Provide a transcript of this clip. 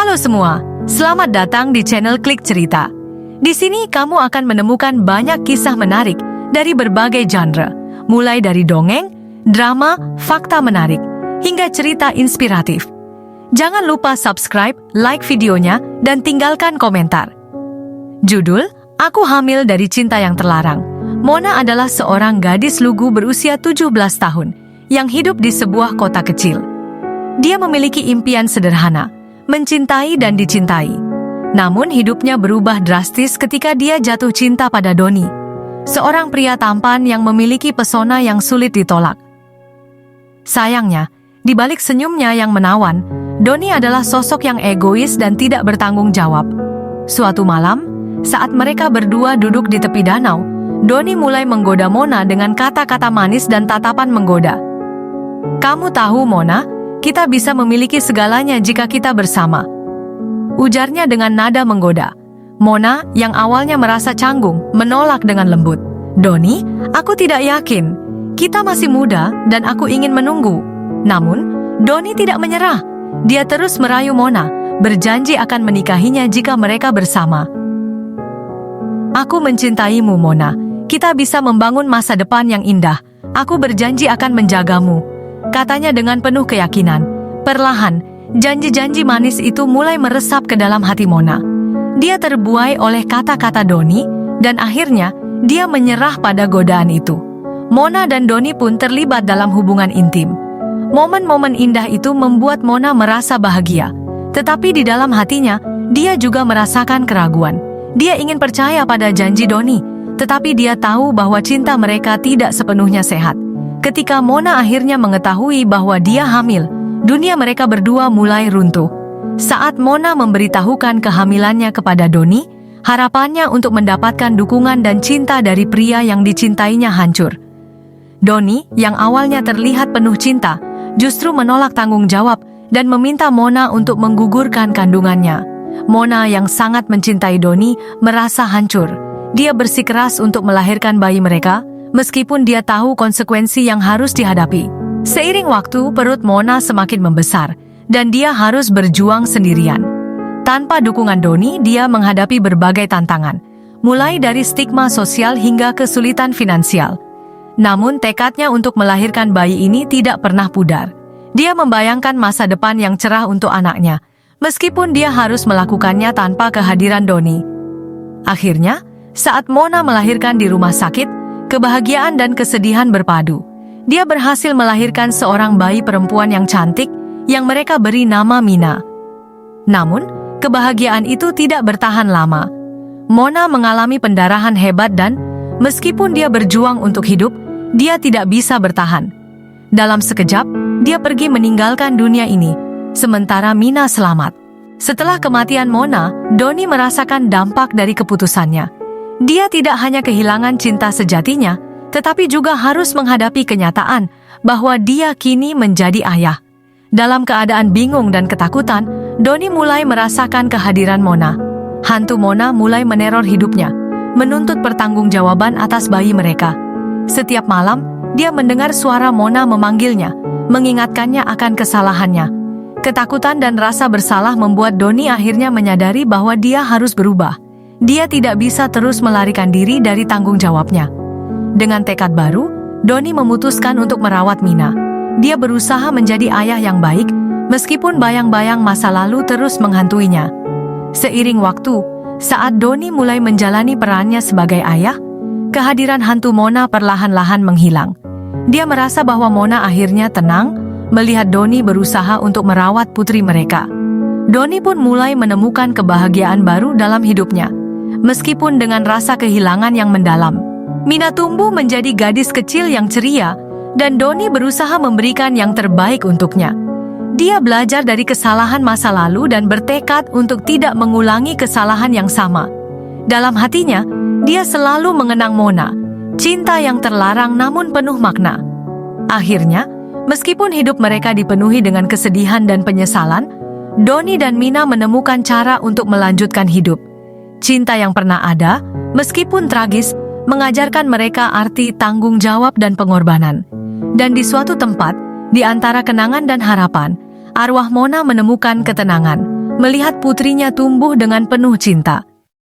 Halo semua, selamat datang di channel Klik Cerita. Di sini kamu akan menemukan banyak kisah menarik dari berbagai genre, mulai dari dongeng, drama, fakta menarik, hingga cerita inspiratif. Jangan lupa subscribe, like videonya, dan tinggalkan komentar. Judul, Aku Hamil dari Cinta yang Terlarang. Mona adalah seorang gadis lugu berusia 17 tahun yang hidup di sebuah kota kecil. Dia memiliki impian sederhana, mencintai dan dicintai. Namun hidupnya berubah drastis ketika dia jatuh cinta pada Doni, seorang pria tampan yang memiliki pesona yang sulit ditolak. Sayangnya, di balik senyumnya yang menawan, Doni adalah sosok yang egois dan tidak bertanggung jawab. Suatu malam, saat mereka berdua duduk di tepi danau, Doni mulai menggoda Mona dengan kata-kata manis dan tatapan menggoda. "Kamu tahu, Mona, kita bisa memiliki segalanya jika kita bersama," ujarnya dengan nada menggoda. Mona, yang awalnya merasa canggung, menolak dengan lembut. "Doni, aku tidak yakin. Kita masih muda dan aku ingin menunggu." Namun, Doni tidak menyerah. Dia terus merayu Mona, berjanji akan menikahinya jika mereka bersama. "Aku mencintaimu, Mona. Kita bisa membangun masa depan yang indah. Aku berjanji akan menjagamu," katanya dengan penuh keyakinan. Perlahan, janji-janji manis itu mulai meresap ke dalam hati Mona. Dia terbuai oleh kata-kata Doni, dan akhirnya dia menyerah pada godaan itu. Mona dan Doni pun terlibat dalam hubungan intim. Momen-momen indah itu membuat Mona merasa bahagia. Tetapi di dalam hatinya, dia juga merasakan keraguan. Dia ingin percaya pada janji Doni, tetapi dia tahu bahwa cinta mereka tidak sepenuhnya sehat. Ketika Mona akhirnya mengetahui bahwa dia hamil, dunia mereka berdua mulai runtuh. Saat Mona memberitahukan kehamilannya kepada Doni, harapannya untuk mendapatkan dukungan dan cinta dari pria yang dicintainya hancur. Doni, yang awalnya terlihat penuh cinta, justru menolak tanggung jawab dan meminta Mona untuk menggugurkan kandungannya. Mona yang sangat mencintai Doni merasa hancur. Dia bersikeras untuk melahirkan bayi mereka, meskipun dia tahu konsekuensi yang harus dihadapi. Seiring waktu, perut Mona semakin membesar, dan dia harus berjuang sendirian. Tanpa dukungan Doni, dia menghadapi berbagai tantangan, mulai dari stigma sosial hingga kesulitan finansial. Namun tekadnya untuk melahirkan bayi ini tidak pernah pudar. Dia membayangkan masa depan yang cerah untuk anaknya, meskipun dia harus melakukannya tanpa kehadiran Doni. Akhirnya, saat Mona melahirkan di rumah sakit, kebahagiaan dan kesedihan berpadu. Dia berhasil melahirkan seorang bayi perempuan yang cantik, yang mereka beri nama Mina. Namun, kebahagiaan itu tidak bertahan lama. Mona mengalami pendarahan hebat dan, meskipun dia berjuang untuk hidup, dia tidak bisa bertahan. Dalam sekejap, dia pergi meninggalkan dunia ini, sementara Mina selamat. Setelah kematian Mona, Doni merasakan dampak dari keputusannya. Dia tidak hanya kehilangan cinta sejatinya, tetapi juga harus menghadapi kenyataan bahwa dia kini menjadi ayah. Dalam keadaan bingung dan ketakutan, Doni mulai merasakan kehadiran Mona. Hantu Mona mulai meneror hidupnya, menuntut pertanggungjawaban atas bayi mereka. Setiap malam, dia mendengar suara Mona memanggilnya, mengingatkannya akan kesalahannya. Ketakutan dan rasa bersalah membuat Doni akhirnya menyadari bahwa dia harus berubah. Dia tidak bisa terus melarikan diri dari tanggung jawabnya. Dengan tekad baru, Doni memutuskan untuk merawat Mina. Dia berusaha menjadi ayah yang baik, meskipun bayang-bayang masa lalu terus menghantuinya. Seiring waktu, saat Doni mulai menjalani perannya sebagai ayah, kehadiran hantu Mona perlahan-lahan menghilang. Dia merasa bahwa Mona akhirnya tenang, melihat Doni berusaha untuk merawat putri mereka. Doni pun mulai menemukan kebahagiaan baru dalam hidupnya, meskipun dengan rasa kehilangan yang mendalam. Mina tumbuh menjadi gadis kecil yang ceria, dan Doni berusaha memberikan yang terbaik untuknya. Dia belajar dari kesalahan masa lalu dan bertekad untuk tidak mengulangi kesalahan yang sama. Dalam hatinya, dia selalu mengenang Mona, cinta yang terlarang namun penuh makna. Akhirnya, meskipun hidup mereka dipenuhi dengan kesedihan dan penyesalan, Doni dan Mina menemukan cara untuk melanjutkan hidup. Cinta yang pernah ada, meskipun tragis, mengajarkan mereka arti tanggung jawab dan pengorbanan. Dan di suatu tempat, di antara kenangan dan harapan, arwah Mona menemukan ketenangan. melihat putrinya tumbuh dengan penuh cinta.